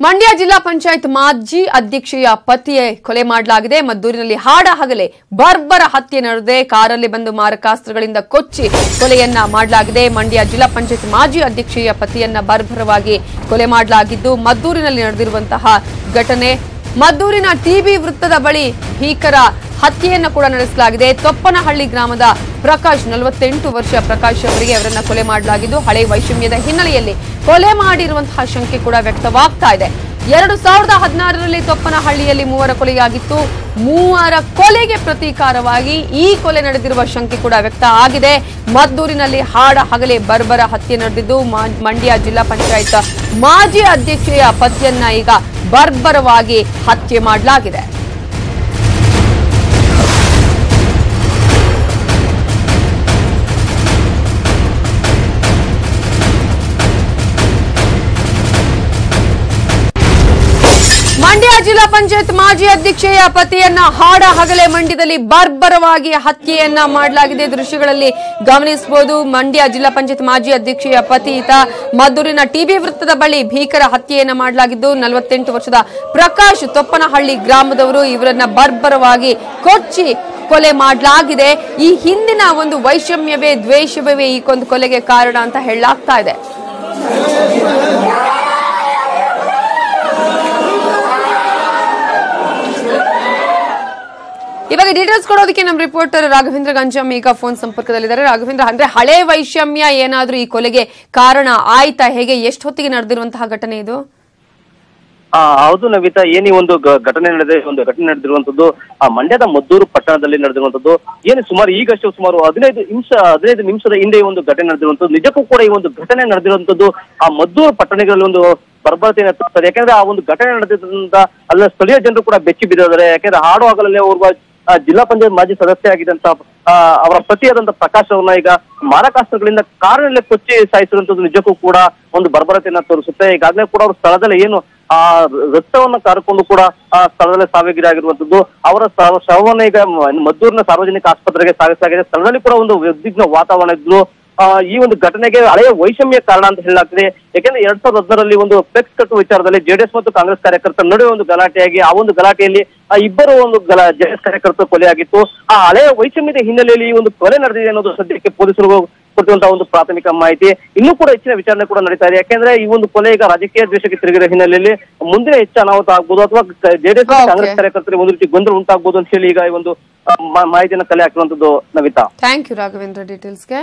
ಮಂಡ್ಯ ಜಿಲ್ಲಾ ಪಂಚಾಯತ್ ಮಾಜಿ ಅಧ್ಯಕ್ಷೆಯ ಪತಿಯೇ ಕೊಲೆ ಮಾಡಲಾಗಿದೆ. ಮದ್ದೂರಿನಲ್ಲಿ ಹಾಡ ಹಗಲೇ ಬರ್ಬರ ಹತ್ಯೆ ನಡೆದಿದೆ. ಕಾರಲ್ಲಿ ಬಂದು ಮಾರಕಾಸ್ತ್ರಗಳಿಂದ ಕೊಚ್ಚಿ ಕೊಲೆಯನ್ನ ಮಾಡಲಾಗಿದೆ. ಮಂಡ್ಯ ಜಿಲ್ಲಾ ಪಂಚಾಯತ್ ಮಾಜಿ ಅಧ್ಯಕ್ಷೆಯ ಪತಿಯನ್ನ ಬರ್ಬರವಾಗಿ ಕೊಲೆ ಮಾಡಲಾಗಿದ್ದು ಮದ್ದೂರಿನಲ್ಲಿ ನಡೆದಿರುವಂತಹ ಘಟನೆ. ಮದ್ದೂರಿನ ಟಿಬಿ ವೃತ್ತದ ಬಳಿ ಭೀಕರ ಹತ್ಯೆಯನ್ನು ಕೂಡ ನಡೆಸಲಾಗಿದೆ. ತೊಪ್ಪನಹಳ್ಳಿ ಗ್ರಾಮದ ಪ್ರಕಾಶ್ 48 ವರ್ಷ ಪ್ರಕಾಶ್ ಅವರಿಗೆ ಅವರನ್ನ ಕೊಲೆ ಮಾಡಲಾಗಿದ್ದು ಹಳೆ ವೈಷಮ್ಯದ ಹಿನ್ನೆಲೆಯಲ್ಲಿ ಕೊಲೆ ಮಾಡಿರುವಂತಹ ಶಂಕೆ ಕೂಡ ವ್ಯಕ್ತವಾಗ್ತಾ ಇದೆ. 2016ರಲ್ಲಿ ತೊಪ್ಪನಹಳ್ಳಿಯಲ್ಲಿ 3 ಕೊಲೆಯಾಗಿತ್ತು. 3 ಕೊಲೆಗೆ ಪ್ರತೀಕಾರವಾಗಿ ಈ ಕೊಲೆ ನಡೆದಿರುವ ಶಂಕೆ ಕೂಡ ವ್ಯಕ್ತ ಆಗಿದೆ. ಮದ್ದೂರಿನಲ್ಲಿ ಹಾಡ ಹಗಲೇ ಬರ್ಬರ ಹತ್ಯೆ ನಡೆದಿದ್ದು ಮಂಡ್ಯ ಜಿಲ್ಲಾ ಪಂಚಾಯತ್ ಮಾಜಿ ಅಧ್ಯಕ್ಷೆಯ ಪತಿಯನ್ನ ಈಗ ಬರ್ಬರವಾಗಿ ಹತ್ಯೆ ಮಾಡಲಾಗಿದೆ. ಮಂಡ್ಯ ಜಿಲ್ಲಾ ಪಂಚಾಯತ್ ಮಾಜಿ ಅಧ್ಯಕ್ಷೆಯ ಪತಿಯನ್ನ ಹಾಡ ಹಗಲೇ ಮಂಡ್ಯದಲ್ಲಿ ಬರ್ಬರವಾಗಿ ಹತ್ಯೆಯನ್ನ ಮಾಡಲಾಗಿದೆ. ದೃಶ್ಯಗಳಲ್ಲಿ ಗಮನಿಸಬಹುದು. ಮಂಡ್ಯ ಜಿಲ್ಲಾ ಪಂಚಾಯತ್ ಮಾಜಿ ಅಧ್ಯಕ್ಷೆಯ ಪತಿ ಈತ ಮದ್ದೂರಿನ ಟಿಬಿ ವೃತ್ತದ ಬಳಿ ಭೀಕರ ಹತ್ಯೆಯನ್ನ ಮಾಡಲಾಗಿದ್ದು 48 ವರ್ಷದ ಪ್ರಕಾಶ್ ತೊಪ್ಪನಹಳ್ಳಿ ಗ್ರಾಮದವರು. ಇವರನ್ನ ಬರ್ಬರವಾಗಿ ಕೊಚ್ಚಿ ಕೊಲೆ ಮಾಡಲಾಗಿದೆ. ಈ ಹಿಂದಿನ ಒಂದು ವೈಷಮ್ಯವೇ ದ್ವೇಷವೇ ಈ ಒಂದು ಕೊಲೆಗೆ ಕಾರಣ ಅಂತ ಹೇಳಲಾಗ್ತಾ ಇದೆ. ಇವಾಗ ಡೀಟೇಲ್ಸ್ ಕೊಡೋದಕ್ಕೆ ನಮ್ಮ ರಿಪೋರ್ಟರ್ ರಾಘವೇಂದ್ರ ಗಂಜಾಮ್ ಈಗ ಫೋನ್ ಸಂಪರ್ಕದಲ್ಲಿದ್ದಾರೆ. ರಾಘವೇಂದ್ರ, ಅಂದ್ರೆ ಹಳೆ ವೈಷಮ್ಯ ಏನಾದ್ರೂ ಈ ಕೊಲೆಗೆ ಕಾರಣ ಆಯ್ತಾ? ಹೇಗೆ ಎಷ್ಟು ಹೊತ್ತಿಗೆ ನಡೆದಿರುವಂತಹ ಘಟನೆ ಇದು? ಹೌದು ನವಿತಾ, ಏನಿ ಒಂದು ಘಟನೆ ನಡೆದಿರುವಂತದ್ದು ಮಂಡ್ಯದ ಮದ್ದೂರು ಪಟ್ಟಣದಲ್ಲಿ ನಡೆದಿರುವಂತದ್ದು. ಏನು ಈಗಷ್ಟೇ ಸುಮಾರು 15 ನಿಮಿಷದ ಹಿಂದೆ ಒಂದು ಘಟನೆ ನಡೆದಿರುವಂತದ್ದು. ನಿಜಕ್ಕೂ ಕೂಡ ಈ ಒಂದು ಘಟನೆ ನಡೆದಿರುವಂತದ್ದು ಆ ಮದ್ದೂರು ಪಟ್ಟಣಗಳಲ್ಲಿ ಒಂದು ಬರ್ಬರತೆಯನ್ನು ತೋರಿಸ್ತದೆ. ಯಾಕಂದ್ರೆ ಆ ಒಂದು ಘಟನೆ ನಡೆದಿದ್ದರಿಂದ ಅಲ್ಲ ಸ್ಥಳೀಯ ಜನರು ಕೂಡ ಬೆಚ್ಚಿ ಬಿದ್ದಿದ್ದಾರೆ. ಯಾಕಂದ್ರೆ ಹಾಡು ಹಗಲಲ್ಲೇ ಓರ್ವ ಜಿಲ್ಲಾ ಪಂಚಾಯತ್ ಮಾಜಿ ಸದಸ್ಯ ಆಗಿದ್ದಂತ ಅವರ ಪತಿಯಾದಂತ ಪ್ರಕಾಶ್ ಅವ್ರನ್ನ ಈಗ ಮಾರಕಾಸ್ತ್ರಗಳಿಂದ ಕಾರಿನಲ್ಲೇ ಕೊಚ್ಚಿ ಸಾಯಿಸಿರುವಂತದ್ದು ನಿಜಕ್ಕೂ ಕೂಡ ಒಂದು ಬರ್ಬರತೆಯನ್ನ ತೋರಿಸುತ್ತೆ. ಈಗಾಗಲೇ ಕೂಡ ಅವರು ಸ್ಥಳದಲ್ಲೇ ಏನು ಆ ರಕ್ತವನ್ನ ಕಾರಿಕೊಂಡು ಕೂಡ ಆ ಸ್ಥಳದಲ್ಲೇ ಸಾವಿಗೀಡಾಗಿರುವಂತದ್ದು. ಅವರ ಶವವನ್ನ ಈಗ ಮದ್ದೂರಿನ ಸಾರ್ವಜನಿಕ ಆಸ್ಪತ್ರೆಗೆ ಸಾಗಿಸಲಾಗಿದೆ. ಸ್ಥಳದಲ್ಲಿ ಕೂಡ ಒಂದು ಉದ್ವಿಗ್ನ ವಾತಾವರಣ ಇದ್ದು ಈ ಒಂದು ಘಟನೆಗೆ ಹಳೆಯ ವೈಷಮ್ಯ ಕಾರಣ ಅಂತ ಹೇಳಲಾಗ್ತದೆ. ಯಾಕಂದ್ರೆ 2010ರಲ್ಲಿ ಒಂದು ಫ್ಲೆಕ್ಸ್ ಕಟ್ಟುವ ವಿಚಾರದಲ್ಲಿ ಜೆಡಿಎಸ್ ಮತ್ತು ಕಾಂಗ್ರೆಸ್ ಕಾರ್ಯಕರ್ತರ ನಡುವೆ ಒಂದು ಗಲಾಟೆಯಾಗಿ ಆ ಒಂದು ಗಲಾಟೆಯಲ್ಲಿ ಇಬ್ಬರು ಒಂದು ಜೆಡಿಎಸ್ ಕಾರ್ಯಕರ್ತರು ಕೊಲೆಯಾಗಿತ್ತು. ಆ ಹಳೆಯ ವೈಷಮ್ಯದ ಹಿನ್ನೆಲೆಯಲ್ಲಿ ಈ ಒಂದು ಕೊಲೆ ನಡೆದಿದೆ ಅನ್ನೋದು ಸದ್ಯಕ್ಕೆ ಪೊಲೀಸರು ಕೊಟ್ಟಿರುವಂತಹ ಒಂದು ಪ್ರಾಥಮಿಕ ಮಾಹಿತಿ. ಇನ್ನೂ ಕೂಡ ಹೆಚ್ಚಿನ ವಿಚಾರಣೆ ಕೂಡ ನಡೀತಾ ಇದೆ. ಯಾಕೆಂದ್ರೆ ಈ ಒಂದು ಕೊಲೆ ಈಗ ರಾಜಕೀಯ ದ್ವೇಷಕ್ಕೆ ತಿರುಗಿದ ಹಿನ್ನೆಲೆಯಲ್ಲಿ ಮುಂದಿನ ಹೆಚ್ಚು ಅನಾಹುತ ಆಗ್ಬೋದು ಅಥವಾ ಜೆಡಿಎಸ್ ಕಾಂಗ್ರೆಸ್ ಕಾರ್ಯಕರ್ತರಿಗೆ ಒಂದು ರೀತಿ ಗೊಂದಲ ಉಂಟಾಗಬಹುದು ಅಂತ ಹೇಳಿ ಈಗ ಈ ಒಂದು ಮಾಹಿತಿಯನ್ನು ಕಲೆ ಹಾಕಿರುವಂತದ್ದು ನವಿತಾ. Thank you Raghavendra ಡೀಟೇಲ್ಸ್ಗೆ.